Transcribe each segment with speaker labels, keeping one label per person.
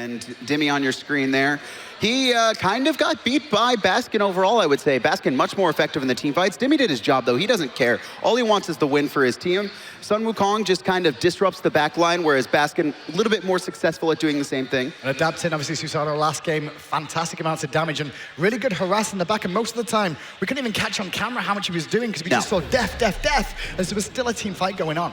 Speaker 1: And Dimi on your screen there. He kind of got beat by Baskin overall, I would say. Baskin much more effective in the team fights. Dimi did his job, though. He doesn't care. All he wants is the win for his team. Sun Wukong just kind of disrupts the back line, whereas Baskin a little bit more successful at doing the same thing.
Speaker 2: And adapting, obviously, Susanoo last game, fantastic amounts of damage and really good harass in the back. And most of the time, we couldn't even catch on camera how much he was doing because we just saw death, death, death. And so there was still a team fight going on.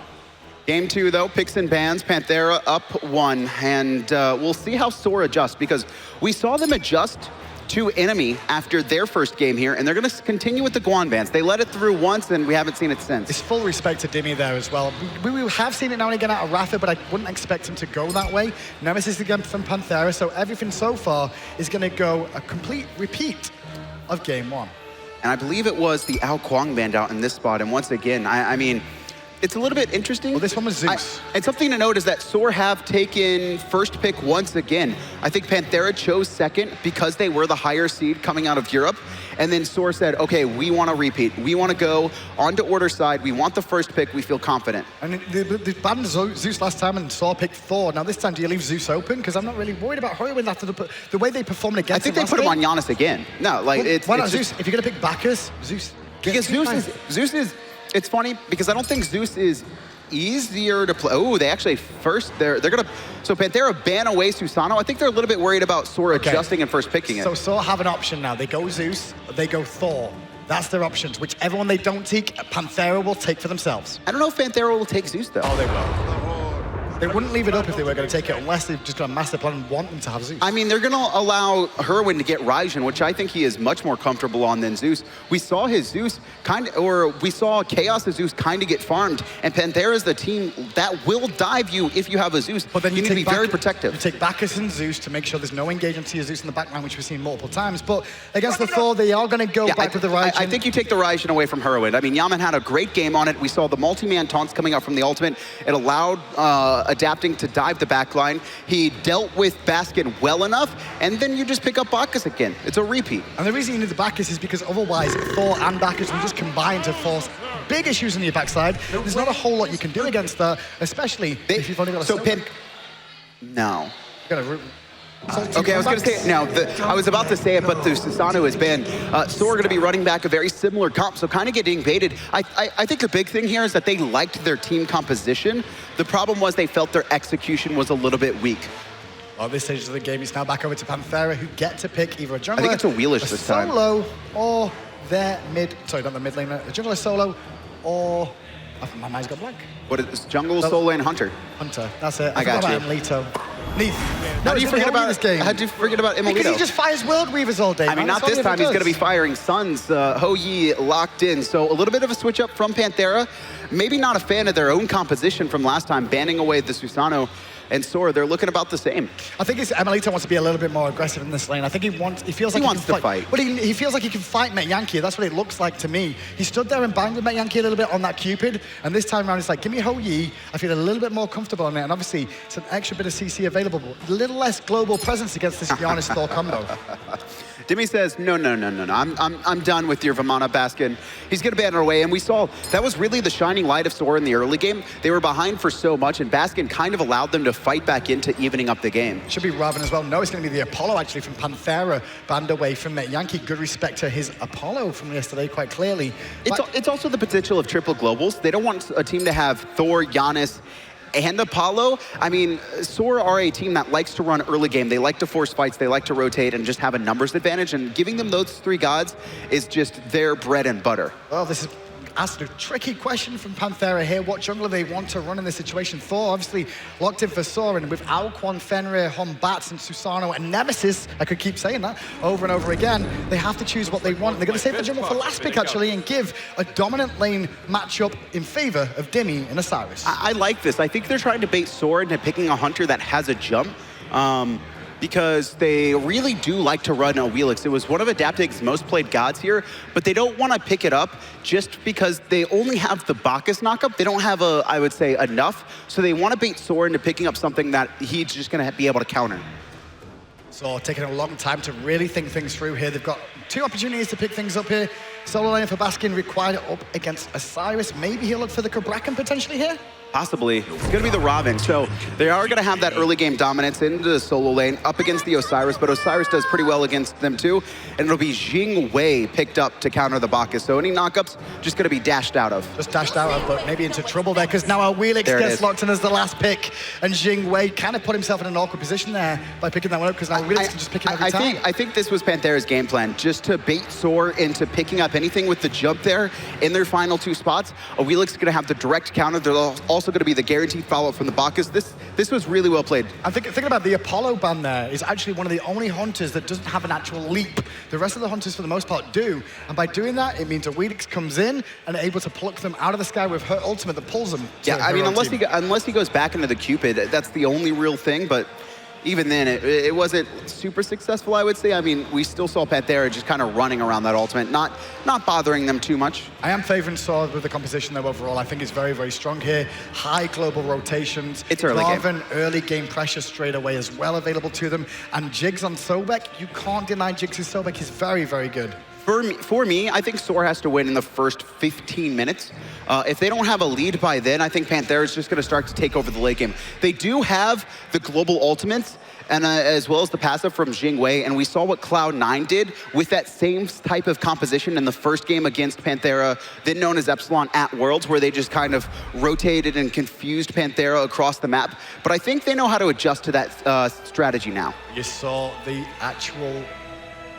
Speaker 1: Game 2, though, picks and bans, Panthera up 1, and we'll see how Soar adjusts, because we saw them adjust to enemy after their first game here, and they're going to continue with the Guan bans. They let it through once, and we haven't seen it since.
Speaker 2: It's full respect to Dimi there as well. We have seen it now and again out of iRaffer, but I wouldn't expect him to go that way. Nemesis again from Panthera, so everything so far is going to go a complete repeat of game 1.
Speaker 1: And I believe it was the Ao Kuang banned out in this spot, and once again, I mean, it's a little bit interesting.
Speaker 2: Well, this one was Zeus.
Speaker 1: And something to note is that Soar have taken first pick once again. I think Panthera chose second because they were the higher seed coming out of Europe. And then Soar said, okay, we want to repeat. We want to go onto order side. We want the first pick. We feel confident.
Speaker 2: And they banned Zeus last time and Soar picked Thor. Now this time, do you leave Zeus open? Because I'm not really worried about Hurriwind after the way they performed against him.
Speaker 1: I think they put him on Janus again. No, like
Speaker 2: well,
Speaker 1: it's...
Speaker 2: Why not Zeus? If you're going to pick Bacchus, Zeus.
Speaker 1: Because Zeus is... It's funny because I don't think Zeus is easier to play. Oh, they actually first, they're going to, so Panthera ban away Susanoo. I think they're a little bit worried about Soar adjusting and first picking it.
Speaker 2: So Soar have an option now. They go Zeus, they go Thor. That's their options. Whichever one they don't take, Panthera will take for themselves.
Speaker 1: I don't know if Panthera will take Zeus, though.
Speaker 2: Oh, they will. They wouldn't leave it up if they were going to take it unless they've just got a master plan and want them to have Zeus.
Speaker 1: I mean, they're going to allow Hurriwind to get Raijin, which I think he is much more comfortable on than Zeus. We saw his Zeus we saw Chaos' Zeus kind of get farmed, and Panthera is the team that will dive you if you have a Zeus. But then you need to be very protective.
Speaker 2: You take Bacchus and Zeus to make sure there's no engagement to your Zeus in the backline, which we've seen multiple times. But against the Thor, they are going to go back with the Raijin.
Speaker 1: I think you take the Raijin away from Hurriwind. I mean, Yammyn had a great game on it. We saw the multi-man taunts coming out from the ultimate. It allowed adapting to dive the backline. He dealt with Baskin well enough, and then you just pick up Bacchus again. It's a repeat.
Speaker 2: And the reason you need the Bacchus is because otherwise Thor and Bacchus will just combine to force big issues in your backside. There's not a whole lot you can do against that, especially if you've only got a Sobek.
Speaker 1: No.
Speaker 2: Okay,
Speaker 1: I was going to say, no, I was about to say it, but the Susanoo has been. Soar going to be running back a very similar comp, so kind of getting baited. I think the big thing here is that they liked their team composition. The problem was they felt their execution was a little bit weak.
Speaker 2: Well, this stage of the game, it's now back over to Panthera, who get to pick either a jungler,
Speaker 1: I think it's Awilix this time,
Speaker 2: solo, or their mid, sorry, not the mid laner, a jungler solo, or, my mind's got blank.
Speaker 1: What is jungle, solo, and hunter?
Speaker 2: Hunter, that's it.
Speaker 1: I got you.
Speaker 2: Emiltoo.
Speaker 1: How do you forget about this game? How do you forget about emiltoo?
Speaker 2: Because he just fires World Weavers all day.
Speaker 1: I mean, not this time. He's going to be firing Suns. Ho-Yi locked in. So a little bit of a switch up from Panthera. Maybe not a fan of their own composition from last time, banning away the Susanoo and Soar. They're looking about the same.
Speaker 2: I think emiltoo wants to be a little bit more aggressive in this lane. I think he feels like
Speaker 1: he wants to fight.
Speaker 2: But he feels like he can fight Metyankey. That's what it looks like to me. He stood there and banged with Metyankey a little bit on that Cupid, and this time around it's like, give me Ho-Yi. I feel a little bit more comfortable on it, and obviously it's an extra bit of CC available, but a little less global presence against this Janus Thor combo.
Speaker 1: Dimi says, no. I'm done with your Vamana Baskin. He's going to ban her away. And we saw that was really the shining light of Soar in the early game. They were behind for so much, and Baskin kind of allowed them to fight back into evening up the game.
Speaker 2: Should be Ravana as well. No, it's going to be the Apollo, actually, from Panthera, banned away from Metyankey. Good respect to his Apollo from yesterday, quite clearly.
Speaker 1: It's also the potential of triple globals. They don't want a team to have Thor, Janus, and Apollo. I mean, Soar are a team that likes to run early game. They like to force fights. They like to rotate and just have a numbers advantage. And giving them those three gods is just their bread and butter.
Speaker 2: Well, this is asked a tricky question from Panthera here. What jungler they want to run in this situation? Thor obviously locked in for Soar, and with Alquan, Fenrir, Hombats, and Susanoo, and Nemesis, I could keep saying that over and over again, they have to choose what they want. They're going to save the jungle for last pick, actually, and give a dominant lane matchup in favor of Dimi and Osiris.
Speaker 1: I like this. I think they're trying to bait Soar into picking a hunter that has a jump. Because they really do like to run Awilix. It was one of Adaptive's most played gods here, but they don't want to pick it up just because they only have the Bacchus knockup. They don't have, I would say, enough. So they want to bait Soar into picking up something that he's just going to be able to counter.
Speaker 2: So taking a long time to really think things through here. They've got two opportunities to pick things up here. Solo lane for Baskin required up against Osiris. Maybe he'll look for the Kraken potentially here?
Speaker 1: Possibly. It's going to be the Ravana. So they are going to have that early game dominance into the solo lane up against the Osiris, but Osiris does pretty well against them too. And it'll be Jing picked up to counter the Bacchus. So any knockups just going to be dashed out of.
Speaker 2: Just dashed out of, but maybe into trouble there, because now Awilix gets locked in as the last pick, and Jing kind of put himself in an awkward position there by picking that one up, because now Awilix can just pick it every time.
Speaker 1: I think this was Panthera's game plan, just to bait Soar into picking up anything with the jump there in their final 2 spots. Awilix is going to have the direct counter. They're also going to be the guaranteed follow-up from the Bacchus. This was really well played.
Speaker 2: I'm thinking about the Apollo ban there is actually one of the only hunters that doesn't have an actual leap. The rest of the hunters, for the most part, do. And by doing that, it means Awilix comes in and able to pluck them out of the sky with her ultimate that pulls them.
Speaker 1: Yeah, I mean, unless he goes back into the Cupid, that's the only real thing. But even then, it wasn't super successful, I would say. I mean, we still saw Panthera just kind of running around that ultimate, not bothering them too much.
Speaker 2: I am favoring Soar with the composition, though, overall. I think it's very, very strong here. High global rotations.
Speaker 1: It's early game.
Speaker 2: Rather early game pressure straight away as well available to them. And Jigz on Sobek, you can't deny Jigz' Sobek is very, very good.
Speaker 1: For me, I think Soar has to win in the first 15 minutes. If they don't have a lead by then, I think Panthera is just going to start to take over the late game. They do have the global ultimates, and as well as the passive from Jing, and we saw what Cloud9 did with that same type of composition in the first game against Panthera, then known as Epsilon at Worlds, where they just kind of rotated and confused Panthera across the map. But I think they know how to adjust to that strategy now.
Speaker 2: You saw the actual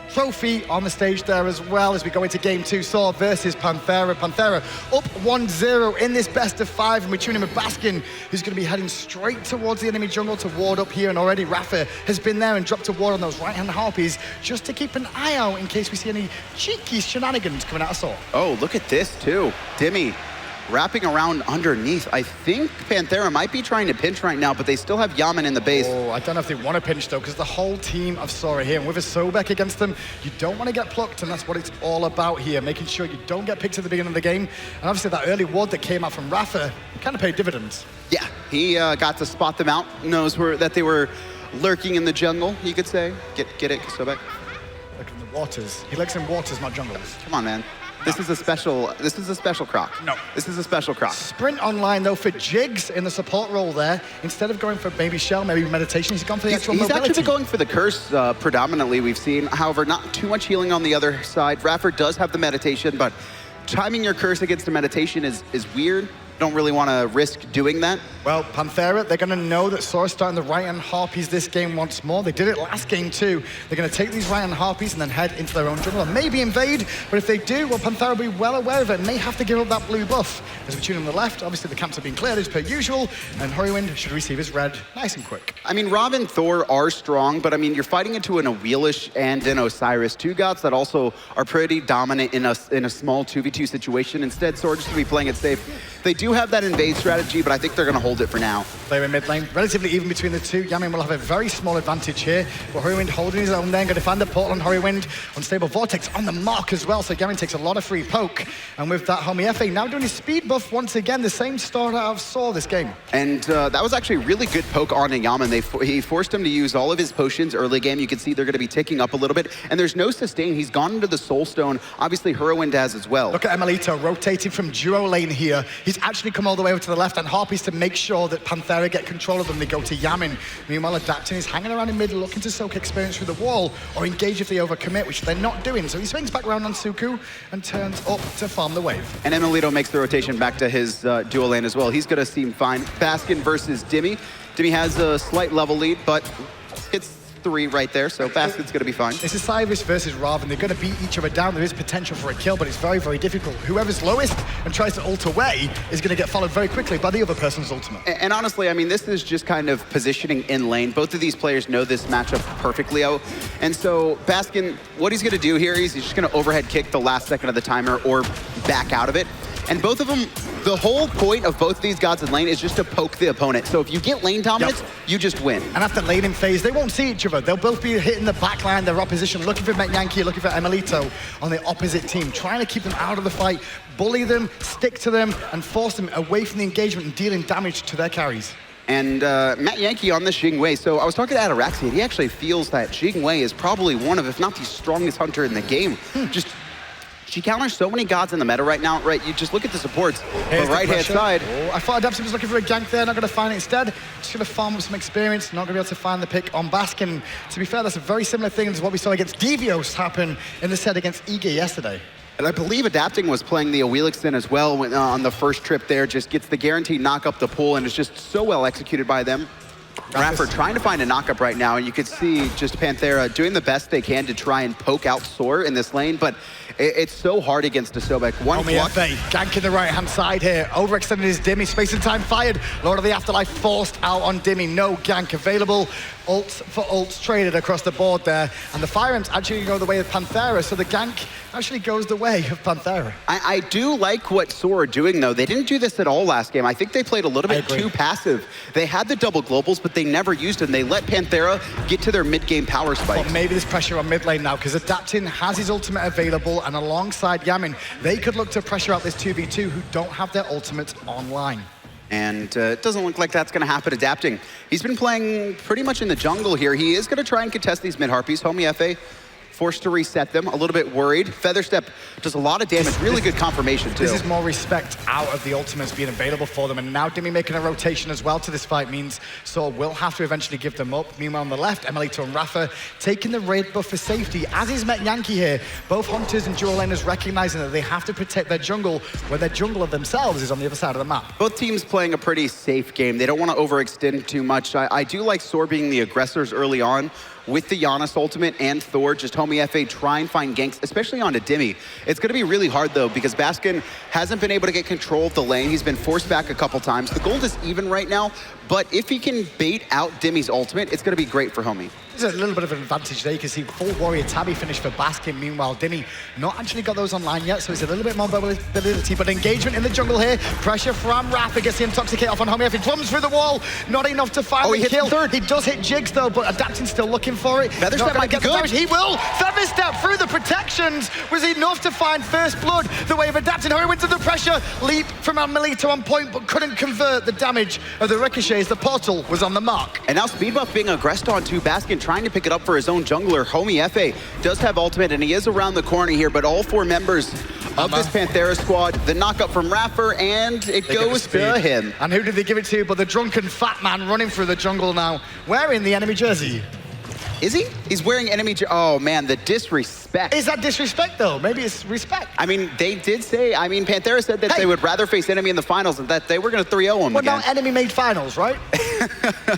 Speaker 2: trophy on the stage there as well as we go into game 2. Soar versus Panthera. Panthera up 1-0 in this best of 5, and we tune in with Baskin, who's going to be heading straight towards the enemy jungle to ward up here, and already iRaffer has been there and dropped a ward on those right-hand harpies just to keep an eye out in case we see any cheeky shenanigans coming out of Soar.
Speaker 1: Oh, look at this too. Dimi wrapping around underneath. I think Panthera might be trying to pinch right now, but they still have Yammyn in the base.
Speaker 2: Oh, I don't know if they want to pinch, though, because the whole team of Soar are here. And with a Sobek against them, you don't want to get plucked, and that's what it's all about here, making sure you don't get picked at the beginning of the game. And obviously, that early ward that came out from iRaffer kind of paid dividends.
Speaker 1: Yeah, he got to spot them out, knows that they were lurking in the jungle, you could say. Get it, Sobek?
Speaker 2: Look in the waters. He likes in waters, not jungles.
Speaker 1: Come on, man. This is a special croc.
Speaker 2: No.
Speaker 1: This is a special croc.
Speaker 2: Sprint online, though, for Jigz in the support role there. Instead of going for maybe shell, maybe meditation, he's gone for the actual mobility.
Speaker 1: He's actually going for the curse predominantly, we've seen. However, not too much healing on the other side. iRaffer does have the meditation, but timing your curse against the meditation is weird. Don't really want to risk doing that.
Speaker 2: Well, Panthera, they're going to know that Soar's starting the right-hand harpies this game once more. They did it last game too. They're going to take these right-hand harpies and then head into their own jungle and maybe invade. But if they do, well, Panthera will be well aware of it and may have to give up that blue buff. As we tune on the left, obviously the camps have been cleared as per usual, and Hurriwind should receive his red nice and quick.
Speaker 1: I mean, Ravana and Thor are strong, but I mean, you're fighting into an Awilix and an Osiris, 2 gods that also are pretty dominant in a small 2v2 situation. Instead, Soar just to be playing it safe. They do have that invade strategy, but I think they're going to hold it for now.
Speaker 2: They're in mid lane, relatively even between the two. Yammyn will have a very small advantage here, but Hurriwind holding his own there, going to find the portal on Hurriwind. Unstable Vortex on the mark as well, so Yammyn takes a lot of free poke. And with that, Homiefe now doing his speed buff once again, the same start out of Soar this game.
Speaker 1: And that was actually a really good poke on Yammyn. He forced him to use all of his potions early game. You can see they're going to be ticking up a little bit, and there's no sustain. He's gone into the Soul Stone. Obviously, Hurriwind has as well.
Speaker 2: Look at emiltoo rotating from duo lane here. He's actually come all the way over to the left, and harpies to make sure that Panthera get control of them. They go to Yammyn. Meanwhile, adapting is hanging around in mid, looking to soak experience through the wall or engage if they overcommit, which they're not doing. So he swings back around on Suku and turns up to farm the wave.
Speaker 1: And emiltoo makes the rotation back to his dual lane as well. He's going to seem fine. Baskin versus Dimi. Dimi has a slight level lead, but it's 3 right there, so Baskin's going to be fine.
Speaker 2: This is Osiris versus Ravana. They're going to beat each other down. There is potential for a kill, but it's very, very difficult. Whoever's lowest and tries to ult away is going to get followed very quickly by the other person's ultimate.
Speaker 1: And honestly, I mean, this is just kind of positioning in lane. Both of these players know this matchup perfectly. And so Baskin, what he's going to do here is he's just going to overhead kick the last second of the timer or back out of it. And both of them, the whole point of both these gods in lane is just to poke the opponent. So if you get lane dominance, you just win.
Speaker 2: And after laning phase, they won't see each other. They'll both be hitting the back line, their opposition, looking for Metyankey, looking for emiltoo on the opposite team, trying to keep them out of the fight, bully them, stick to them, and force them away from the engagement and dealing damage to their carries.
Speaker 1: And Metyankey on this Jing. So I was talking to Ataraxia, he actually feels that Jing is probably one of, if not the strongest hunter in the game. Just She counters so many gods in the meta right now, right? You just look at the supports, the right-hand
Speaker 2: pressure.
Speaker 1: side.
Speaker 2: Oh, I thought Adaptive was looking for a gank there, not going to find it instead. Just going to farm up some experience, not going to be able to find the pick on Baskin. To be fair, that's a very similar thing to what we saw against Devios happen in the set against Ige yesterday.
Speaker 1: And I believe Adapting was playing the Awilix in as well when, on the first trip there, just gets the guaranteed knock up the pool, and it's just so well executed by them. iRaffer trying to find a knockup right now, and you could see just Panthera doing the best they can to try and poke out Soar in this lane, but it's so hard against a Sobek.
Speaker 2: Homiefe ganking the right-hand side here, overextended his Dimi, space and time fired. Lord of the Afterlife forced out on Dimi, no gank available. Ults for ults traded across the board there, and the Fire Imps actually go the way of Panthera, so the gank actually goes the way of Panthera.
Speaker 1: I do like what Soar are doing, though. They didn't do this at all last game. I think they played a little bit too passive. They had the double globals, but they never used them. They let Panthera get to their mid-game power spikes.
Speaker 2: But maybe there's pressure on mid lane now, because Adapting has his ultimate available, and alongside Yammyn, they could look to pressure out this 2v2 who don't have their ultimate online.
Speaker 1: And it doesn't look like that's going to happen. Adapting. He's been playing pretty much in the jungle here. He is going to try and contest these mid-harpies. Homiefe forced to reset them, a little bit worried. Featherstep does a lot of damage, really good confirmation too.
Speaker 2: This is more respect out of the ultimates being available for them, and now Dimi making a rotation as well to this fight means Soar will have to eventually give them up. Meanwhile on the left, emiltoo and iRaffer taking the raid buff for safety, as is Metyankey here. Both hunters and dual laners recognizing that they have to protect their jungle when their jungler themselves is on the other side of the map.
Speaker 1: Both teams playing a pretty safe game. They don't want to overextend too much. I do like Soar being the aggressors early on with the Janus ultimate and Thor. Just Homiefe try and find ganks, especially onto Dimi. It's going to be really hard, though, because Baskin hasn't been able to get control of the lane. He's been forced back a couple times. The gold is even right now, but if he can bait out Dimi's ultimate, it's going to be great for Homie.
Speaker 2: There's a little bit of an advantage there. You can see full warrior tabby finish for Baskin. Meanwhile, Dimi not actually got those online yet, so it's a little bit more mobility, but engagement in the jungle here. Pressure from iRaffer gets the intoxicate off on Homiefe. He plums through the wall, not enough to finally kill.
Speaker 1: Third.
Speaker 2: He does hit Jigz though, but Adapting's still looking for it.
Speaker 1: Featherstep might get good.
Speaker 2: He will. Featherstep through the protections was enough to find first blood. The way of Adapting. Hurriwind to the pressure. Leap from emiltoo on point, but couldn't convert the damage of the ricochets. The portal was on the mark.
Speaker 1: And now speed buff being aggressed onto Baskin, trying to pick it up for his own jungler. Homiefe does have ultimate, and he is around the corner here, but all four members of this Panthera squad, the knockup from iRaffer, and it goes to him.
Speaker 2: And who did they give it to but the drunken fat man running through the jungle now, wearing the enemy jersey?
Speaker 1: Is he? He's wearing enemy oh man, the disrespect.
Speaker 2: Is that disrespect though? Maybe it's respect.
Speaker 1: I mean, they did say, Panthera said that they would rather face enemy in the finals and that they were going to 3-0 him again.
Speaker 2: Well, now enemy made finals, right?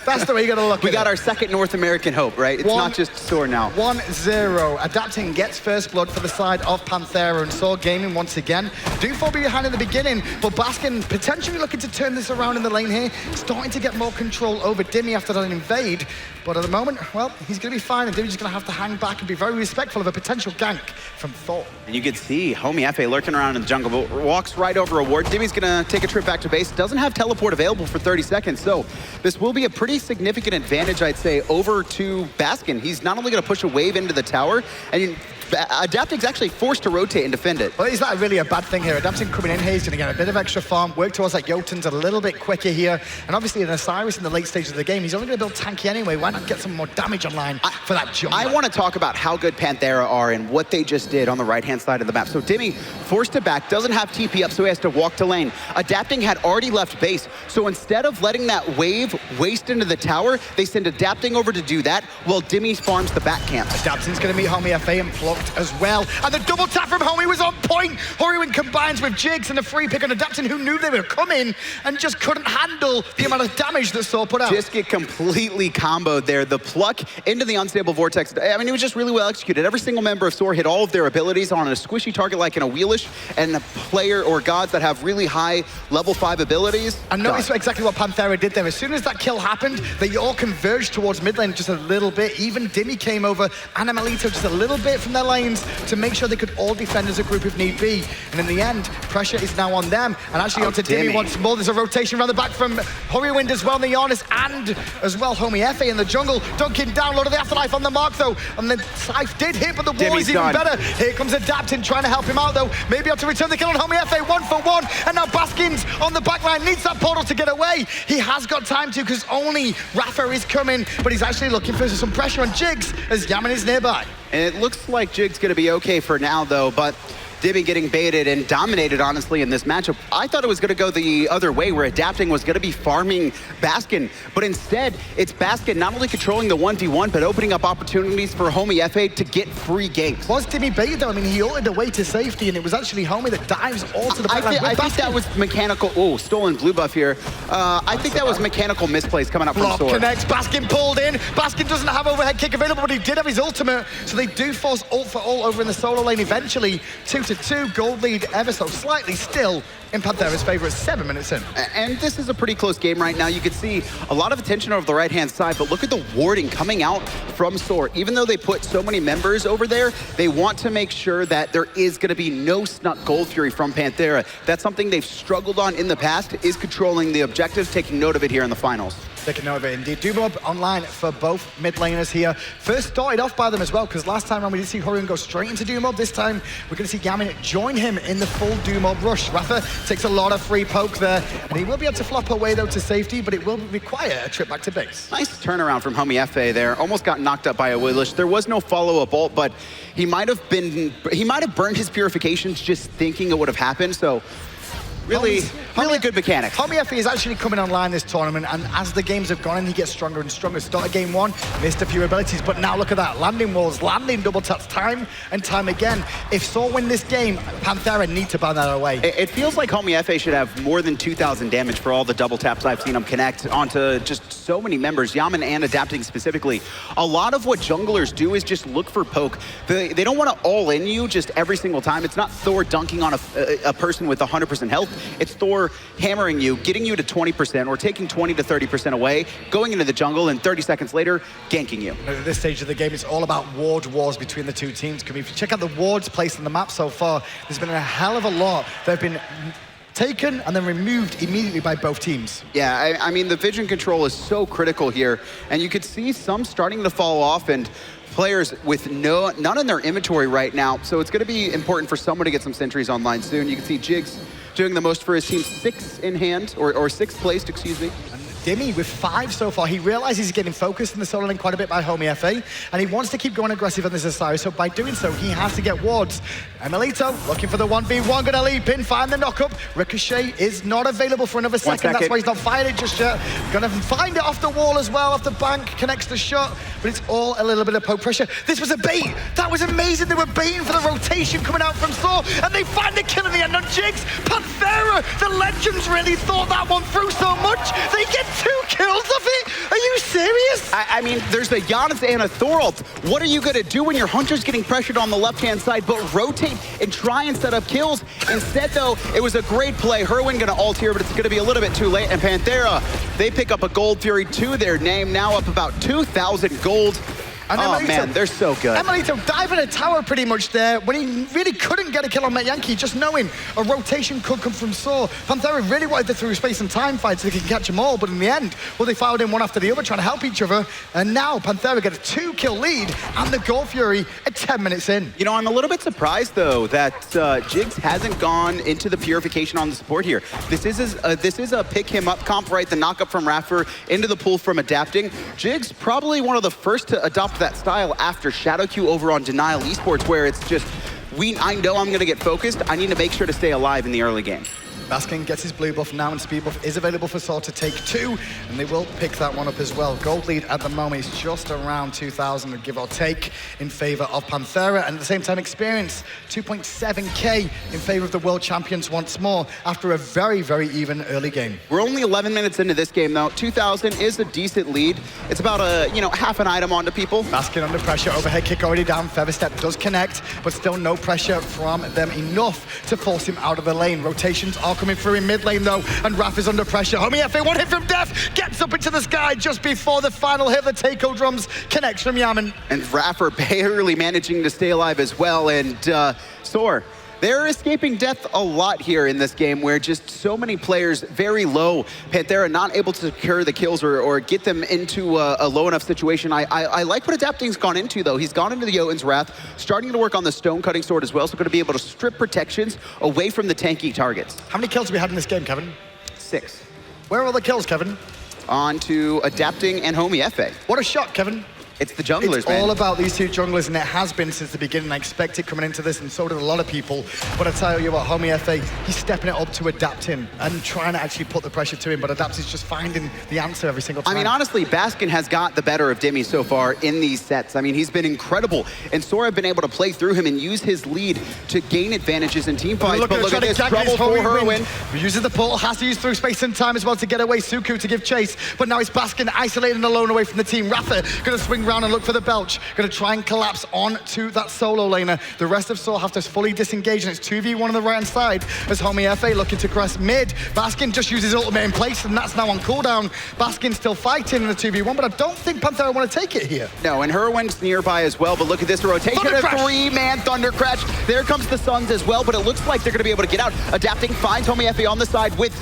Speaker 2: That's the way you got to look at it.
Speaker 1: We got our second North American hope, right? It's not just Soar now.
Speaker 2: 1-0. Adapting gets first blood for the side of Panthera, and Soar gaming once again. Do fall behind in the beginning, but Baskin potentially looking to turn this around in the lane here, starting to get more control over Dimi after that invade. But at the moment, well, he's going to be fine, and Dimi's going to have to hang back and be very respectful of a potential gank from Thor.
Speaker 1: And you can see Homiefe lurking around in the jungle, but walks right over a ward. Dimi's going to take a trip back to base. Doesn't have teleport available for 30 seconds, so this will be a pretty significant advantage, I'd say, over to Baskin. He's not only going to push a wave into the tower, and Adapting's actually forced to rotate and defend it.
Speaker 2: Well, is that really a bad thing here? Adapting coming in here, he's going to get a bit of extra farm, work towards that Jotun's a little bit quicker here, and obviously an Osiris in the late stages of the game, he's only going to build tanky anyway. Why not get some more damage online for that jump?
Speaker 1: I want to talk about how good Panthera are and what they just did on the right-hand side of the map. So Dimi forced to back, doesn't have TP up, so he has to walk to lane. Adapting had already left base, so instead of letting that wave waste into the tower, they send Adapting over to do that, while Dimi farms the back camp.
Speaker 2: Adapting's going to meet Homiefe and plucked as well. And the double tap from Homie was on point. Hurriwind combines with Jigz and the free pick on Adapting, who knew they were coming and just couldn't handle the amount of damage that Soar put out.
Speaker 1: Just get completely comboed there. The pluck into the unstable vortex. I mean, it was just really well executed. Every single member of Soar hit all of their abilities on a squishy target like an Awilix, and a player or gods that have really high level 5 abilities.
Speaker 2: And notice exactly what Panthera did there. As soon as that kill happened, they all converged towards mid lane just a little bit. Even Dimi came over and emiltoo just a little bit from their lanes to make sure they could all defend as a group if need be. And in the end, pressure is now on them. And actually onto Dimi once more. There's a rotation around the back from Hurriwind as well, the Janus, and as well Homiefe in the jungle. Dunking down, Lord of the Afterlife on the mark though. And the Scythe did hit, but the wall is even better. Here comes Adapting, trying to help him out though. Maybe able to return the kill on Homiefe, 1 for 1. And now Baskin's on the back line, needs that portal to get away. He has got time to, because only iRaffer is coming, but he's actually looking for some pressure on Jigz as Yammyn is nearby.
Speaker 1: And it looks like Jig's going to be okay for now, though, but Dimi getting baited and dominated, honestly, in this matchup. I thought it was going to go the other way, where Adapting was going to be farming Baskin, but instead, it's Baskin not only controlling the 1v1, but opening up opportunities for Homiefe to get free ganks.
Speaker 2: Was Dimi baited, though? I mean, he ulted away to safety, and it was actually Homie that dives all to the back.
Speaker 1: I think that was mechanical. Oh, stolen blue buff here. I think that was mechanical misplays coming up from Soar.
Speaker 2: Connects, Baskin pulled in. Baskin doesn't have overhead kick available, but he did have his ultimate, so they do force ult for ult over in the solo lane eventually. 2-2, gold lead ever so slightly still in Panthera's favor at 7 minutes in.
Speaker 1: And this is a pretty close game right now. You can see a lot of attention over the right-hand side, but look at the warding coming out from Soar. Even though they put so many members over there, they want to make sure that there is going to be no snuck Gold Fury from Panthera. That's something they've struggled on in the past, is controlling the objectives, taking note of it here in the finals.
Speaker 2: Taking note of it indeed. Dumob online for both mid laners here. First started off by them as well, because last time around we did see Hurriwind go straight into Dumob. This time we're going to see Yammyn join him in the full Dumob rush. iRaffer takes a lot of free poke there, and he will be able to flop away though to safety, but it will require a trip back to base.
Speaker 1: Nice turnaround from Homiefe there. Almost got knocked up by Awilix. There was no follow-up ult, but he might have burned his purifications just thinking it would have happened. So really good mechanics.
Speaker 2: Homiefe is actually coming online this tournament, and as the games have gone on, he gets stronger and stronger. Started game 1, missed a few abilities, but now look at that. Landing walls, landing double taps time and time again. If Soar win this game, Panthera need to ban that away.
Speaker 1: It feels like Homiefe should have more than 2,000 damage for all the double taps I've seen him connect onto just so many members, Yammyn and Adapting specifically. A lot of what junglers do is just look for poke. They don't want to all-in you just every single time. It's not Thor dunking on a person with 100% health. It's Thor hammering you, getting you to 20% or taking 20 to 30% away, going into the jungle, and 30 seconds later, ganking you.
Speaker 2: At this stage of the game, it's all about ward wars between the two teams. If you check out the wards placed on the map so far, there's been a hell of a lot that have been taken and then removed immediately by both teams.
Speaker 1: Yeah, I mean, the vision control is so critical here, and you could see some starting to fall off, and players with none in their inventory right now, so it's going to be important for someone to get some sentries online soon. You can see Jigz doing the most for his team, 6 in hand, or 6th placed, excuse me.
Speaker 2: Dimi with 5 so far. He realizes he's getting focused in the solo lane quite a bit by Homiefe, and he wants to keep going aggressive on this Osiris, so by doing so, he has to get wards. emiltoo looking for the 1v1, gonna leap in, find the knock-up. Ricochet is not available for another second, that's why he's not fired it just yet. Gonna find it off the wall as well, off the bank, connects the shot, but it's all a little bit of poke pressure. This was a bait. That was amazing. They were baiting for the rotation coming out from Thor, and they find the kill in the end on Jigz. Panthera, the legends really thought that one through so much. They get 2 kills of it? Are you serious?
Speaker 1: I mean, there's a Janus and a Thor ult. What are you going to do when your Hunter's getting pressured on the left-hand side, but rotate and try and set up kills? Instead, though, it was a great play. Hurriwind going to ult here, but it's going to be a little bit too late. And Panthera, they pick up a Gold Fury to their name, now up about 2,000 gold. And oh man, they're so good.
Speaker 2: emiltoo diving a tower pretty much there when he really couldn't get a kill on Metyankey, just knowing a rotation could come from Soar. Panthera really wanted to through space and time fight so they could catch them all, but in the end, well, they filed in one after the other, trying to help each other. And now Panthera get a 2-kill lead and the Gold Fury at 10 minutes in.
Speaker 1: You know, I'm a little bit surprised though that Jigz hasn't gone into the purification on the support here. This is a pick him up comp, right? The knock up from iRaffer into the pool from Adapting. Jigz probably one of the first to adopt that style after ShadowQ over on Denial Esports, where it's just, I know I'm going to get focused. I need to make sure to stay alive in the early game.
Speaker 2: Baskin gets his blue buff now, and speed buff is available for Soar to take 2, and they will pick that one up as well. Gold lead at the moment is just around 2,000, give or take, in favor of Panthera, and at the same time, experience 2.7k in favor of the world champions once more after a very, very even early game.
Speaker 1: We're only 11 minutes into this game, though. 2,000 is a decent lead. It's about half an item onto people.
Speaker 2: Baskin under pressure, overhead kick already down. Feather Step does connect, but still no pressure from them enough to force him out of the lane. Rotations are coming through in mid lane though, and Raph is under pressure. Homiefe, one hit from Death, gets up into the sky just before the final hit of the Taiko drums, connects from Yammyn.
Speaker 1: And Raffer barely managing to stay alive as well, and Soar, they're escaping death a lot here in this game, where just so many players very low. Panthera not able to secure the kills or get them into a low enough situation. I like what Adapting's gone into, though. He's gone into the Jotun's Wrath, starting to work on the stone cutting sword as well, so going to be able to strip protections away from the tanky targets.
Speaker 2: How many kills have we had in this game, Kevin?
Speaker 1: 6.
Speaker 2: Where are all the kills, Kevin?
Speaker 1: On to Adapting and Homiefe.
Speaker 2: What a shot, Kevin.
Speaker 1: It's the junglers,
Speaker 2: It's
Speaker 1: man.
Speaker 2: all about these two junglers, and it has been since the beginning. I expect it coming into this, and so did a lot of people. But I tell you what, Homiefe, he's stepping it up to Adapting and trying to actually put the pressure to him, but Adapt is just finding the answer every single time.
Speaker 1: I mean, honestly, Baskin has got the better of Dimi so far in these sets. I mean, he's been incredible, and Soar have been able to play through him and use his lead to gain advantages in team fights. But look at this, trouble for Hurriwind.
Speaker 2: Uses the portal, has to use through space and time as well to get away. Suku to give chase, but now it's Baskin isolated and alone away from the team. iRaffer gonna swing round and look for the belch. Gonna try and collapse onto that solo laner. The rest of Soar have to fully disengage, and it's 2v1 on the right-hand side as Homiefe looking to cross mid. Baskin just uses ultimate in place, and that's now on cooldown. Baskin still fighting in the 2v1, but I don't think Panthera want to take it here.
Speaker 1: No, and Hurriwind's nearby as well, but look at this rotation. A three-man Thunder Crash. There comes the Suns as well, but it looks like they're going to be able to get out. Adapting finds Homiefe on the side with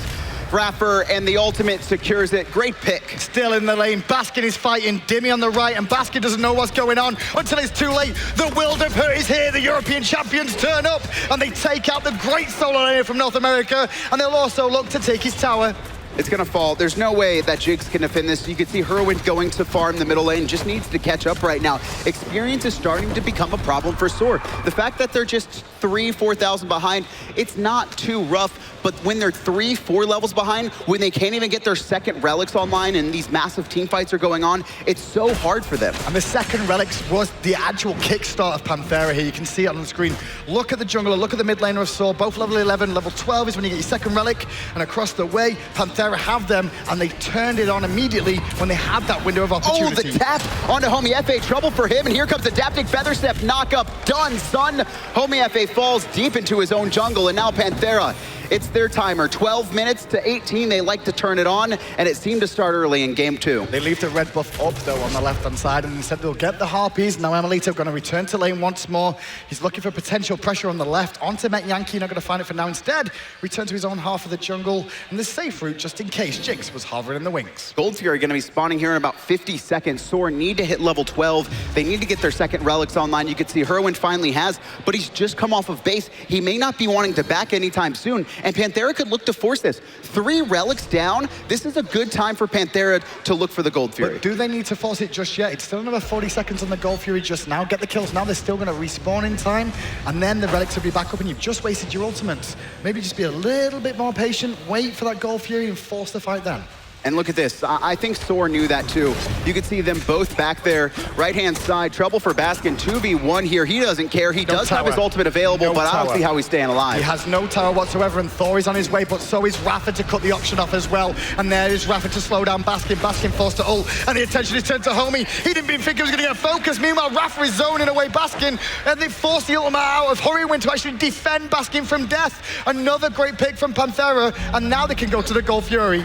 Speaker 1: iRaffer, and the ultimate secures it. Great pick.
Speaker 2: Still in the lane, Baskin is fighting Dimi on the right, and Baskin doesn't know what's going on until it's too late. The World of Hurt is here. The European champions turn up, and they take out the great solo laner from North America, and they'll also look to take his tower.
Speaker 1: It's going to fall. There's no way that Jigz can defend this. You can see Hurriwind going to farm the middle lane. Just needs to catch up right now. Experience is starting to become a problem for Soar. The fact that they're just 4,000 behind, it's not too rough. But when they're 3-4 levels behind, when they can't even get their second relics online and these massive team fights are going on, it's so hard for them.
Speaker 2: And the second relics was the actual kickstart of Panthera here. You can see it on the screen. Look at the jungler, look at the mid laner of Soar, both level 11, level 12 is when you get your second relic, and across the way, Panthera have them, and they turned it on immediately when they had that window of opportunity.
Speaker 1: Oh, the tap onto Homiefe, trouble for him, and here comes Adapting Feather Step, knock up, done, son. Homiefe falls deep into his own jungle, and now Panthera, it's their timer, 12 minutes to 18. They like to turn it on, and it seemed to start early in game 2.
Speaker 2: They leave the red buff up, though, on the left-hand side, and instead they'll get the Harpies. Now emiltoo going to return to lane once more. He's looking for potential pressure on the left. Onto Metyankey, not going to find it for now. Instead, return to his own half of the jungle, and the safe route, just in case Jigz was hovering in the wings.
Speaker 1: Gold Fury going to be spawning here in about 50 seconds. Soar need to hit level 12. They need to get their second relics online. You can see Hurriwind finally has, but he's just come off of base. He may not be wanting to back anytime soon, and Panthera could look to force this. 3 relics down. This is a good time for Panthera to look for the Gold Fury.
Speaker 2: But do they need to force it just yet? It's still another 40 seconds on the Gold Fury just now. Get the kills now. They're still going to respawn in time, and then the relics will be back up, and you've just wasted your ultimates. Maybe just be a little bit more patient, wait for that Gold Fury, and force the fight then.
Speaker 1: And look at this. I think Soar knew that too. You can see them both back there. Right-hand side, trouble for Baskin. 2v1 here. He doesn't care. He does have his ultimate available, but I don't see how he's staying alive.
Speaker 2: He has no tower whatsoever, and Thor is on his way, but so is iRaffer to cut the auction off as well. And there is iRaffer to slow down Baskin. Baskin forced to ult, and the attention is turned to Homie. He didn't even think he was going to get focused. Meanwhile, iRaffer is zoning away Baskin, and they forced the ultimate out of Hurriwind to actually defend Baskin from death. Another great pick from Panthera, and now they can go to the Gold Fury.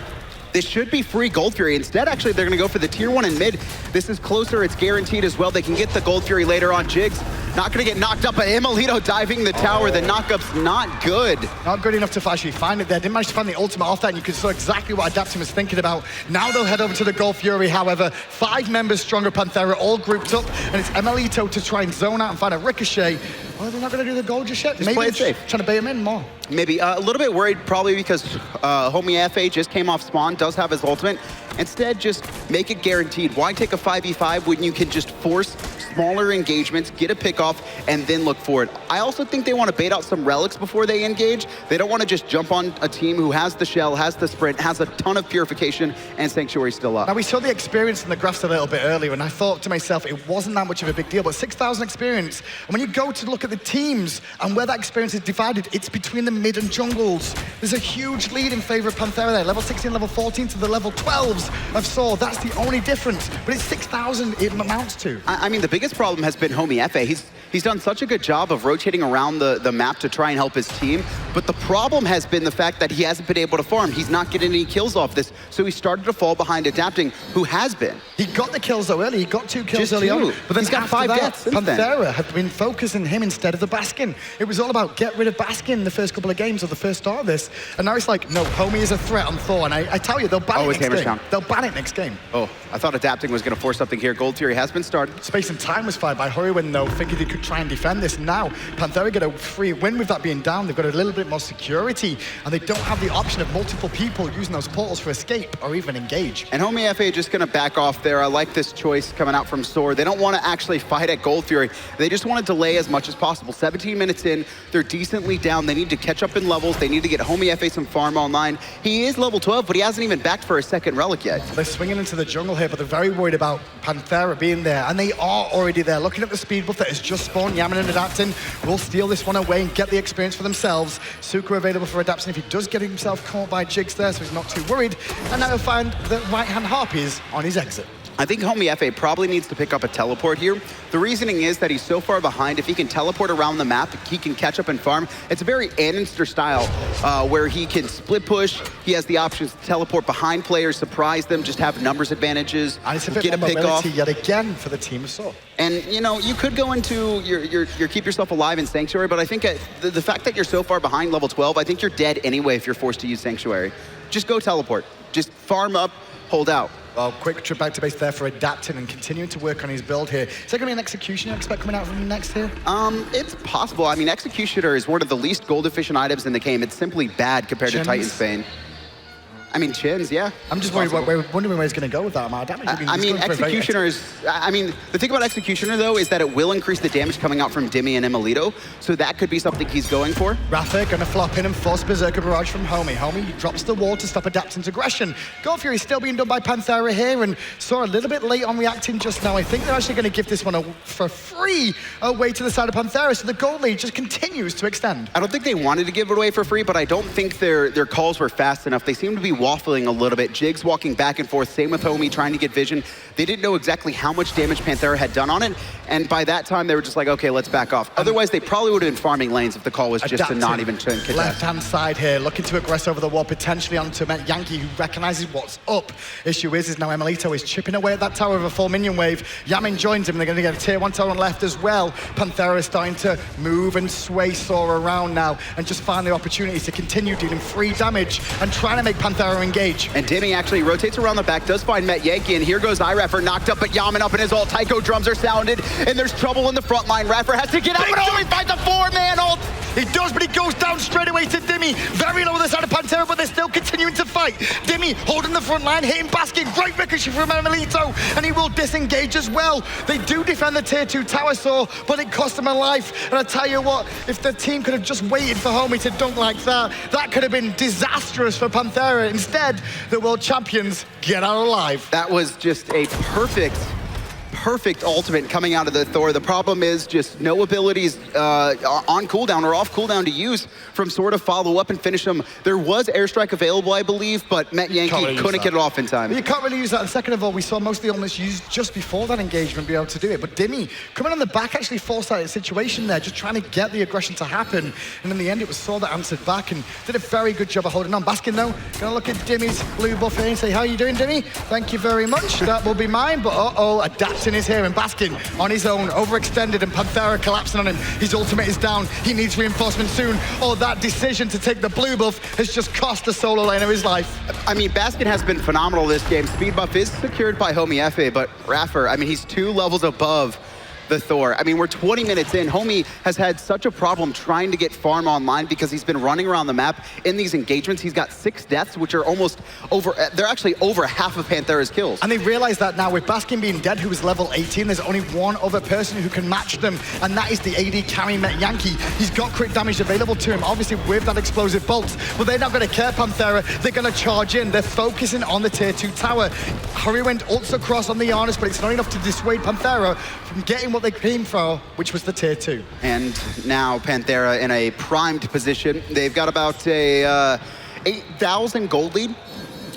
Speaker 1: This should be free Gold Fury. Instead, actually, they're going to go for the tier 1 in mid. This is closer. It's guaranteed as well. They can get the Gold Fury later on. Jigz not going to get knocked up, but emiltoo diving the tower. The knockup's not good.
Speaker 2: Not good enough to actually find it there. Didn't manage to find the ultimate off that, and you can saw exactly what Adapting was thinking about. Now they'll head over to the Gold Fury, however. 5 members stronger Panthera, all grouped up, and it's emiltoo to try and zone out and find a ricochet. Well, they're not going to do the gold just yet.
Speaker 1: Just play it safe.
Speaker 2: Trying to bait him in more.
Speaker 1: Maybe a little bit worried, probably because Homiefe just came off spawn, does have his ultimate. Instead, just make it guaranteed. Why take a 5v5 when you can just force smaller engagements, get a pick off, and then look for it? I also think they want to bait out some relics before they engage. They don't want to just jump on a team who has the shell, has the sprint, has a ton of purification, and Sanctuary still up.
Speaker 2: Now, we saw the experience in the graphs a little bit earlier, and I thought to myself, it wasn't that much of a big deal, but 6,000 experience. And when you go to look at the teams and where that experience is divided, it's between the mid and jungles. There's a huge lead in favor of Panthera there. Level 16, level 14 to the level 12s of Soar. That's the only difference. But it's 6,000 it amounts to.
Speaker 1: I mean, the biggest problem has been Homiefe. He's done such a good job of rotating around the map to try and help his team. But the problem has been the fact that he hasn't been able to farm. He's not getting any kills off this. So he started to fall behind Adapting, who has been.
Speaker 2: He got the kills though early. He got 2 kills
Speaker 1: Just
Speaker 2: early
Speaker 1: 2.
Speaker 2: on. But then
Speaker 1: he's got 5 deaths since then.
Speaker 2: Panthera had been focusing him instead of the Baskin. It was all about get rid of Baskin the first couple of games or the first start of this. And now it's like, no, Homie is a threat on Thor. And I tell you, they'll ban it next game. They'll ban it next game.
Speaker 1: Oh, I thought Adapting was going to force something here. Gold Fury has been started.
Speaker 2: Space and time was fired by Hurriwind though, thinking they could try and defend this. Now, Panthera get a free win with that being down. They've got a little bit bit more security, and they don't have the option of multiple people using those portals for escape or even engage.
Speaker 1: And Homiefe just going to back off there. I like this choice coming out from Soar. They don't want to actually fight at Gold Fury. They just want to delay as much as possible. 17 minutes in, they're decently down. They need to catch up in levels. They need to get Homiefe some farm online. He is level 12, but he hasn't even backed for a second relic yet.
Speaker 2: They're swinging into the jungle here, but they're very worried about Panthera being there, and they are already there. Looking at the speed buff that has just spawned, Yammyn and adapting will steal this one away and get the experience for themselves. Suka available for adapting if he does get himself caught by Jigz there, so he's not too worried. And now he'll find the right-hand harpies on his exit.
Speaker 1: I think Homiefe probably needs to pick up a teleport here. The reasoning is that he's so far behind, if he can teleport around the map, he can catch up and farm. It's a very Annenster style where he can split push. He has the options to teleport behind players, surprise them, just have numbers advantages,
Speaker 2: and it's a bit
Speaker 1: get a
Speaker 2: more
Speaker 1: pick off.
Speaker 2: mobility yet again for the team of Soar.
Speaker 1: And, you know, you could go into your keep yourself alive in Sanctuary, but I think the fact that you're so far behind level 12, I think you're dead anyway if you're forced to use Sanctuary. Just go teleport. Just farm up, hold out.
Speaker 2: Well, quick trip back to base there for adapting and continuing to work on his build here. Is there going to be an Executioner you expect coming out from next here?
Speaker 1: It's possible. I mean, Executioner is one of the least gold-efficient items in the game. It's simply bad compared to Titan's Bane. I mean, Chins, yeah.
Speaker 2: I'm just wondering where he's going to go with that amount of damage.
Speaker 1: I mean, Executioner is... I mean, the thing about Executioner, though, is that it will increase the damage coming out from Dimi and emiltoo, so that could be something he's going for.
Speaker 2: iRaffer going to flop in and force Berserker Barrage from Homie. Homie drops the wall to stop Adapting's aggression. Gold Fury still being done by Panthera here, and Soar a little bit late on reacting just now. I think they're actually going to give this one for free away to the side of Panthera, so the gold lead just continues to extend.
Speaker 1: I don't think they wanted to give it away for free, but I don't think their calls were fast enough. They seem to be waffling a little bit. Jigz walking back and forth, same with Homie trying to get vision. They didn't know exactly how much damage Panthera had done on it, and by that time they were just like, okay, let's back off. Otherwise, they probably would have been farming lanes if the call was just to not even contest.
Speaker 2: Left-hand side here, looking to aggress over the wall, potentially onto Metyankey, who recognizes what's up. Issue is now emiltoo is chipping away at that tower of a full minion wave. Yammyn joins him, and they're going to get a tier 1 tower on left as well. Panthera is starting to move and sway Soar around now, and just find the opportunities to continue dealing free damage and trying to make Panthera engage.
Speaker 1: And Dimi actually rotates around the back, does find Metyankey, and here goes iRaffer, knocked up, but Yammyn up in his ult. Taiko drums are sounded, and there's trouble in the front line. Raffer has to get out, but only finds a 4-man ult.
Speaker 2: He does, but he goes down straight away to Dimi. Very low on the side of Panthera, but they're still continuing to fight. Dimi holding the front line, hitting Baskin. Great ricochet from emiltoo, and he will disengage as well. They do defend the tier 2 tower, Soar, but it cost them a life. And I tell you what, if the team could have just waited for Homie to dunk like that, that could have been disastrous for Panthera. Instead, the world champions get out alive.
Speaker 1: That was just a perfect ultimate coming out of the Thor. The problem is just no abilities on cooldown or off cooldown to use from Soar to follow up and finish them. There was airstrike available, I believe, but Metyankey couldn't get it off in time.
Speaker 2: You can't really use that. And second of all, we saw most of the elements used just before that engagement be able to do it. But Dimi, coming on the back, actually forced that situation there, just trying to get the aggression to happen. And in the end, it was Soar that answered back and did a very good job of holding on. Baskin, though, going to look at Dimi's blue buff here and say, how are you doing, Dimi? Thank you very much. That will be mine. But adapting is here, and Baskin on his own, overextended, and Panthera collapsing on him. His ultimate is down. He needs reinforcement soon. That decision to take the blue buff has just cost the solo lane of his life.
Speaker 1: I mean, Baskin has been phenomenal this game. Speed buff is secured by Homiefe, but iRaffer, I mean, he's 2 levels above the Thor. I mean, we're 20 minutes in. Homie has had such a problem trying to get farm online because he's been running around the map in these engagements. He's got 6 deaths, which are almost over, they're actually over half of Panthera's kills.
Speaker 2: And they realize that now with Baskin being dead, who is level 18, there's only one other person who can match them, and that is the AD carrying Metyankey. He's got crit damage available to him, obviously with that explosive bolt, but they're not going to care, Panthera. They're going to charge in. They're focusing on the tier 2 tower. Hurriwind ults across on the Janus, but it's not enough to dissuade Panthera from getting what they came for, which was the tier 2.
Speaker 1: And now Panthera in a primed position. They've got about a 8,000 gold lead.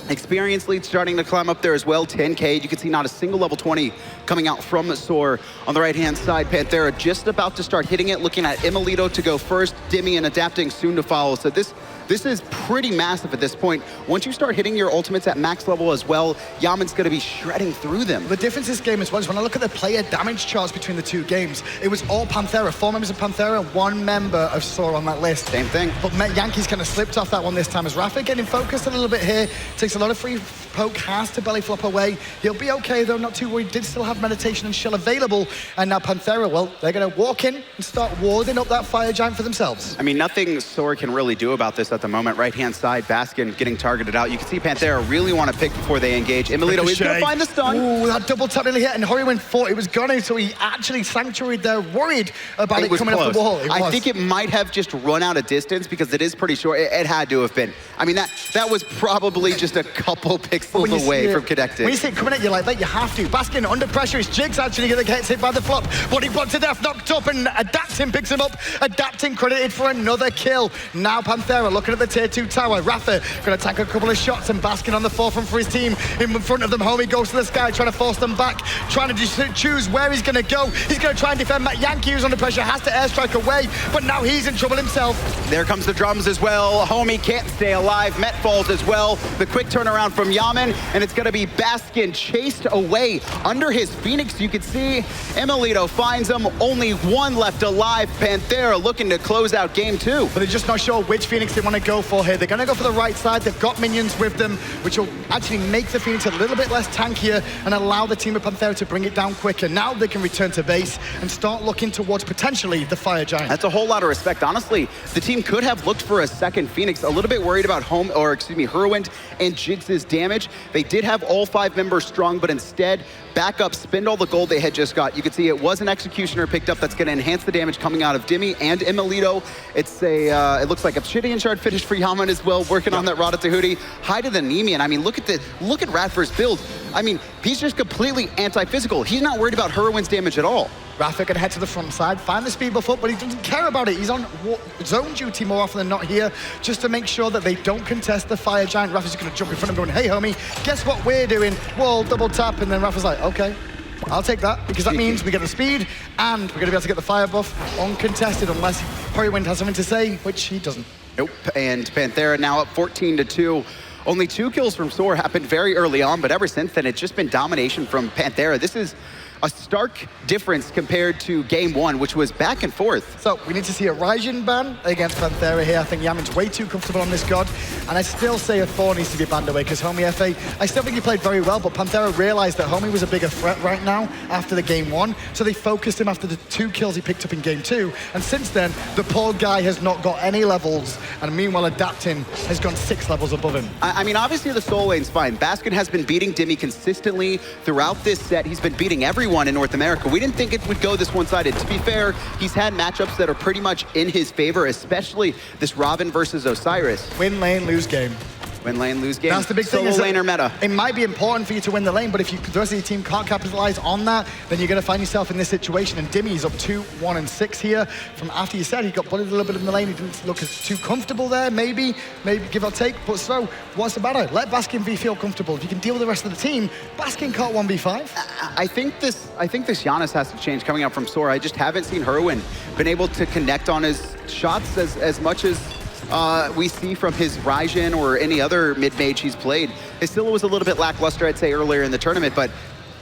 Speaker 1: Experience lead starting to climb up there as well, 10K. You can see not a single level 20 coming out from Soar. On the right-hand side, Panthera just about to start hitting it, looking at emiltoo to go first, Dimi and adapting soon to follow. So this is pretty massive at this point. Once you start hitting your ultimates at max level as well, Yammyn's going to be shredding through them.
Speaker 2: The difference this game as well is when I look at the player damage charts between the 2 games, it was all Panthera, 4 members of Panthera, 1 member of Soar on that list.
Speaker 1: Same thing.
Speaker 2: But Metyankey's kind of slipped off that one this time as iRaffer getting focused a little bit here. Takes a lot of free poke, has to belly flop away. He'll be okay though, not too worried. Did still have have Meditation and Shield available. And now Panthera, well, they're going to walk in and start warding up that Fire Giant for themselves.
Speaker 1: I mean, nothing Soar can really do about this at the moment. Right-hand side, Baskin getting targeted out. You can see Panthera really want to pick before they engage. emiltoo is going to find the stun.
Speaker 2: Ooh, that double tap nearly hit, and Hurriwind thought it was gonna, so he actually sanctuaried there, worried about it coming off the wall.
Speaker 1: I think it might have just run out of distance because it is pretty short. It had to have been. I mean, that was probably just a couple pixels away from connecting.
Speaker 2: When you see it coming at you like that, you have to. Baskin under pressure, his Jigz actually gets hit by the flop. Body blocked to death, knocked up, and Adapting picks him up. Adapting credited for another kill. Now Panthera looking at the tier 2 tower. iRaffer gonna tank a couple of shots, and Baskin on the forefront for his team. In front of them, Homie goes to the sky, trying to force them back, trying to just choose where he's gonna go. He's gonna try and defend Metyankey, who's under pressure, has to airstrike away, but now he's in trouble himself.
Speaker 1: There comes the drums as well. Homie can't stay alive. Met falls as well. The quick turnaround from Yammyn, and it's gonna be Baskin chased away under his Phoenix. You can see emiltoo finds him. Only one left alive. Panthera looking to close out game 2.
Speaker 2: But they're just not sure which Phoenix they want to go for here. They're going to go for the right side. They've got minions with them, which will actually make the Phoenix a little bit less tankier and allow the team of Panthera to bring it down quicker. Now they can return to base and start looking towards potentially the Fire Giant.
Speaker 1: That's a whole lot of respect. Honestly, the team could have looked for a second Phoenix. A little bit worried about Hurriwind and Jigz' damage. They did have all 5 members strong, but instead back up, spend all the gold they had just got. You can see it was an Executioner picked up that's going to enhance the damage coming out of Dimi and emiltoo. It's it looks like a Obsidian Shard finish for Yammyn as well, working on that Rada Tahuti. High to the Nemean. I mean, look at iRaffer's build. I mean, he's just completely anti-physical. He's not worried about Hurriwind's damage at all.
Speaker 2: iRaffer can head to the front side, find the speed buff up, but he doesn't care about it. He's on zone duty more often than not here, just to make sure that they don't contest the Fire Giant. iRaffer's just going to jump in front of him going, hey, homie, guess what we're doing? Wall, double tap, and then iRaffer's like, okay, I'll take that, because that means we get the speed, and we're going to be able to get the fire buff uncontested, unless Hurriwind has something to say, which he doesn't.
Speaker 1: Nope, and Panthera now up 14-2. Only 2 kills from Soar happened very early on, but ever since then, it's just been domination from Panthera. This is a stark difference compared to game 1, which was back and forth.
Speaker 2: So we need to see a Raijin ban against Panthera here. I think Yammyn's way too comfortable on this god, and I still say a Thor needs to be banned away, because Homiefe, I still think he played very well, but Panthera realized that Homie was a bigger threat right now after the game 1, so they focused him after the 2 kills he picked up in game 2, and since then, the poor guy has not got any levels, and meanwhile Adapting has gone 6 levels above him.
Speaker 1: I mean, obviously the soul lane's fine. Baskin has been beating Dimi consistently throughout this set. He's been beating everyone in North America. We didn't think it would go this one-sided. To be fair, he's had matchups that are pretty much in his favor, especially this Ravana versus Osiris.
Speaker 2: Win lane, lose game.
Speaker 1: Win lane, lose game.
Speaker 2: That's the big thing.
Speaker 1: Solo laner meta.
Speaker 2: It might be important for you to win the lane, but if the rest of your team can't capitalize on that, then you're going to find yourself in this situation. And Dimi's up 2-1-6 here. From after you said he got bullied a little bit in the lane, he didn't look as too comfortable there. Maybe give or take. But so, what's the matter? Let Baskin feel comfortable. If you can deal with the rest of the team, Baskin can't 1v5.
Speaker 1: I think this Janus has to change coming out from Soar. I just haven't seen Hurriwind been able to connect on his shots as much as we see from his Raijin or any other mid-mage he's played. His still was a little bit lackluster, I'd say, earlier in the tournament, but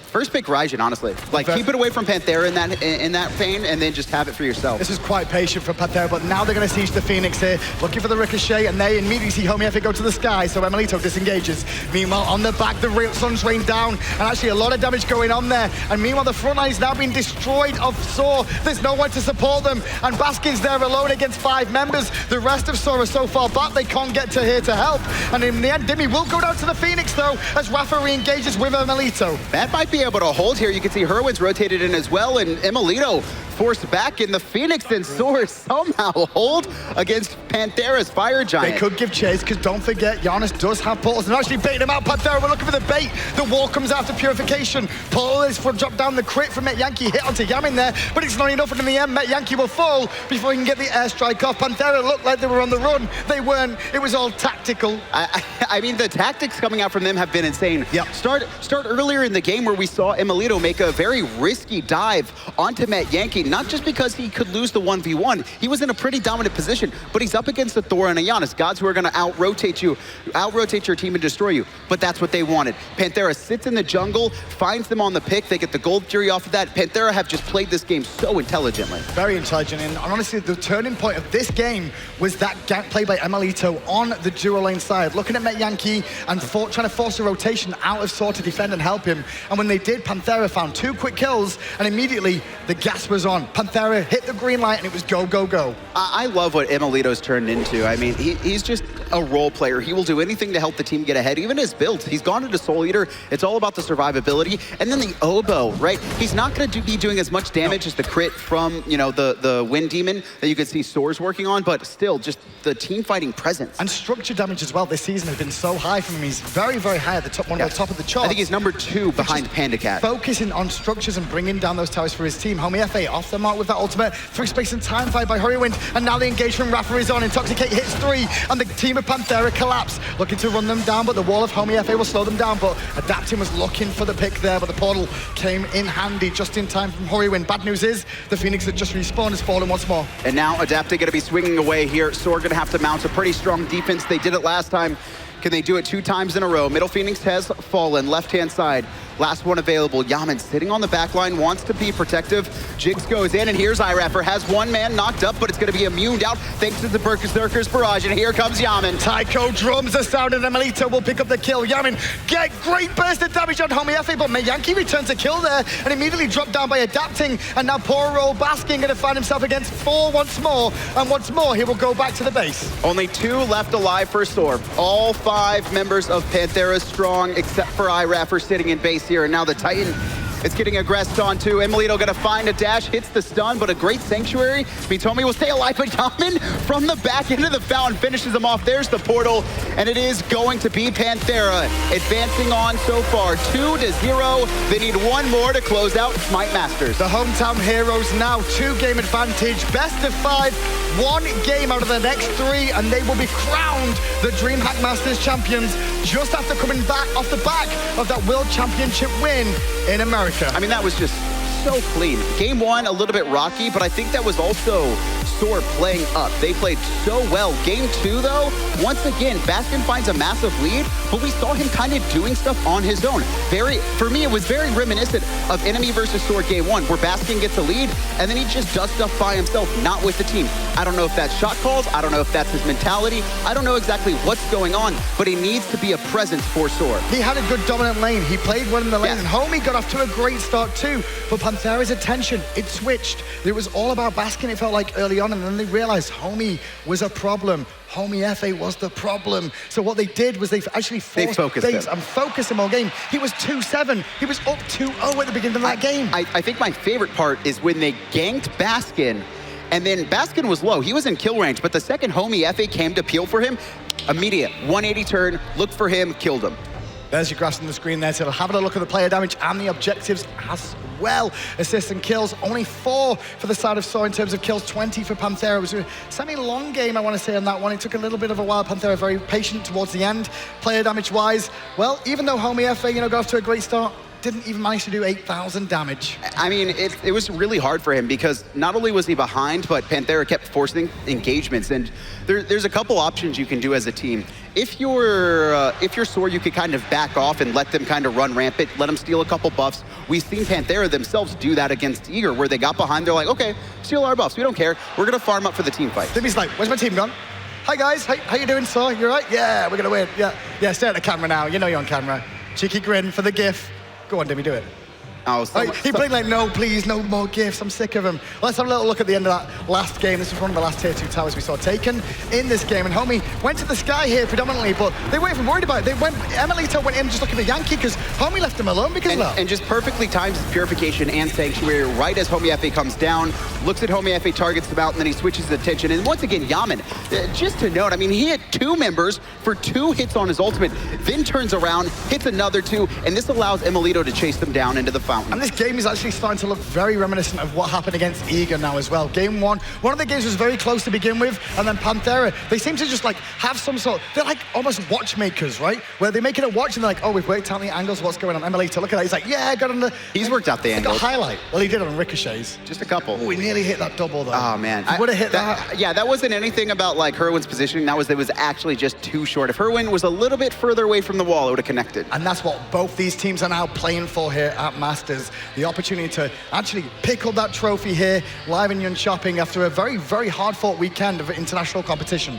Speaker 1: first pick Raijin, honestly. Like, keep it away from Panthera in that vein, and then just have it for yourself.
Speaker 2: This is quite patient for Panthera, but now they're going to siege the Phoenix here, looking for the ricochet, and they immediately see Homiefe go to the sky, so emiltoo disengages. Meanwhile, on the back, the sun's rained down, and actually a lot of damage going on there. And meanwhile, the front line is now being destroyed of Soar. There's no one to support them, and Baskin's there alone against 5 members. The rest of Soar are so far back, they can't get to here to help. And in the end, Dimi will go down to the Phoenix, though, as iRaffer re-engages with emiltoo.
Speaker 1: That might be able to hold here. You can see Hurriwind's rotated in as well, and emiltoo forced back in the Phoenix, and Soar somehow hold against Panthera's Fire Giant.
Speaker 2: They could give chase, because don't forget, Janus does have portals, and actually baiting him out. Panthera, we're looking for the bait. The wall comes after Purification. Portal is for drop down the crit from Metyankey, hit onto Yammyn there, but it's not enough, and in the end, Metyankey will fall before he can get the airstrike off. Panthera looked like they were on the run. They weren't. It was all tactical.
Speaker 1: I mean, the tactics coming out from them have been insane.
Speaker 2: Yep.
Speaker 1: Start earlier in the game where we saw emiltoo make a very risky dive onto Metyankey, not just because he could lose the 1v1. He was in a pretty dominant position, but he's up against a Thor and a Janus, gods who are going to out-rotate your team and destroy you. But that's what they wanted. Panthera sits in the jungle, finds them on the pick. They get the Gold Fury off of that. Panthera have just played this game so intelligently.
Speaker 2: Very intelligent, and honestly, the turning point of this game was that gank play by emiltoo on the duo lane side, looking at Metyankey and trying to force a rotation out of Soar to defend and help him. And when they did, Panthera found 2 quick kills, and immediately the gas was on. Panthera hit the green light, and it was go, go, go.
Speaker 1: I love what emiltoo's turned into. I mean, he's just a role player. He will do anything to help the team get ahead, even his builds. He's gone into Soul Eater. It's all about the survivability. And then the oboe, right? He's not going to be doing as much damage as the crit from, you know, the Wind Demon that you could see Soar's working on, but still, just the team fighting presence.
Speaker 2: And structure damage as well this season has been so high from him. He's very, very high at the top, one of the top of the charts.
Speaker 1: I think he's number 2 behind Panda Cat.
Speaker 2: Focusing on structures and bringing down those towers for his team. Homiefe off the mark with that ultimate. Through space and time fight by Hurriwind. And now the engage from iRaffer is on. Intoxicate hits 3. And the team of Panthera collapse. Looking to run them down, but the wall of Homiefe will slow them down. But Adapting was looking for the pick there, but the portal came in handy just in time from Hurriwind. Bad news is the Phoenix that just respawned has fallen once more.
Speaker 1: And now Adapting going to be swinging away here. Soar going to have to mount a pretty strong defense. They did it last time. Can they do it 2 times in a row? Middle Phoenix has fallen, left-hand side. Last one available. Yammyn sitting on the back line, wants to be protective. Jigz goes in, and here's iRaffer. Has one man knocked up, but it's going to be immuned out thanks to the Berserker's barrage. And here comes Yammyn.
Speaker 2: Taiko drums are sounding, and emiltoo will pick up the kill. Yammyn get great burst of damage on Homiefe, but Metyankey returns a kill there and immediately dropped down by Adapting. And now poor old Baskin going to find himself against 4 once more. And once more, he will go back to the base.
Speaker 1: Only 2 left alive for Soar. All 5 members of Panthera strong, except for iRaffer sitting in base here. And now the Titan is getting aggressed onto. emiltoo going to find a dash, hits the stun, but a great sanctuary. Mitomi will stay alive, but Yammyn from the back into the fountain finishes him off. There's the portal, and it is going to be Panthera advancing on so far 2-0. They need 1 more to close out Smite Masters.
Speaker 2: The hometown heroes now 2-game advantage, best of 5, 1 game out of the next 3, and they will be crowned the DreamHack Masters champions just after coming back off the back of that World Championship win in America.
Speaker 1: I mean, that was just so clean. Game 1, a little bit rocky, but I think that was also Soar playing up. They played so well. Game 2, though, once again, Baskin finds a massive lead, but we saw him kind of doing stuff on his own. For me, it was very reminiscent of Enemy versus Soar Game 1, where Baskin gets a lead, and then he just does stuff by himself, not with the team. I don't know if that's shot calls. I don't know if that's his mentality. I don't know exactly what's going on, but he needs to be a presence for Soar.
Speaker 2: He had a good dominant lane. He played well in the lane, and Homie got off to a great start too. But Panthera's attention, it switched. It was all about Baskin, it felt like early on, and then they realized Homie was a problem. Homiefe was the problem. So what they did was they actually forced base and focused him all game. He was 2-7. He was up 2-0 at the beginning of that game.
Speaker 1: I think my favorite part is when they ganked Baskin, and then Baskin was low. He was in kill range, but the second Homiefe came to peel for him, immediate 180 turn, looked for him, killed him.
Speaker 2: There's your graphs on the screen there, so having a look at the player damage and the objectives as well. Assists and kills, only 4 for the side of Soar in terms of kills, 20 for Panthera. It was a semi-long game, I want to say, on that one. It took a little bit of a while. Panthera very patient towards the end. Player damage-wise, well, even though Homiefe, got off to a great start, didn't even manage to do 8,000 damage.
Speaker 1: I mean, it was really hard for him because not only was he behind, but Panthera kept forcing engagements. And there's a couple options you can do as a team. If you're Soar, you could kind of back off and let them kind of run rampant, let them steal a couple buffs. We've seen Panthera themselves do that against Eager, where they got behind. They're like, okay, steal our buffs. We don't care. We're going to farm up for the team fight.
Speaker 2: Dimi's like, where's my team gone? Hi, guys. How you doing, Soar? You all right? Yeah, we're going to win. Yeah, stay at the camera now. You know you're on camera. Cheeky grin for the GIF. Go on, Dimi, do it. He played like, no, please, no more gifts. I'm sick of him. Let's have a little look at the end of that last game. This was one of the last tier 2 towers we saw taken in this game. And Homie went to the sky here predominantly, but they weren't even worried about it. emiltoo went in just looking at Yankee because Homie left him alone because of that.
Speaker 1: And just perfectly times Purification and Sanctuary right as Homiefe comes down, looks at Homiefe, targets the mountain, then he switches attention. And once again, Yammyn, just to note, I mean, he hit 2 members for 2 hits on his ultimate, then turns around, hits another 2, and this allows emiltoo to chase them down into the fight. fountain.
Speaker 2: And this game is actually starting to look very reminiscent of what happened against Eager now as well. Game one of the games was very close to begin with, and then Panthera, they seem to just like have some sort, they're like almost watchmakers, right? Where they make it a watch and they're like, oh, we've worked out the angles, what's going on? emiltoo, look at that. He's like, yeah, I got on the...
Speaker 1: He's worked out the
Speaker 2: angle.
Speaker 1: angles.
Speaker 2: Got a highlight. Well, he did on ricochets.
Speaker 1: Just a couple.
Speaker 2: Oh, he nearly hit that double though.
Speaker 1: Oh, man.
Speaker 2: He would have hit that.
Speaker 1: Yeah, that wasn't anything about like Hurriwind's positioning. That was, it was actually just too short. If Hurriwind was a little bit further away from the wall, it would have connected.
Speaker 2: And that's what both these teams are now playing for here at Masters. The opportunity to actually pick up that trophy here, live in Yun Shopping after a very, very hard-fought weekend of international competition.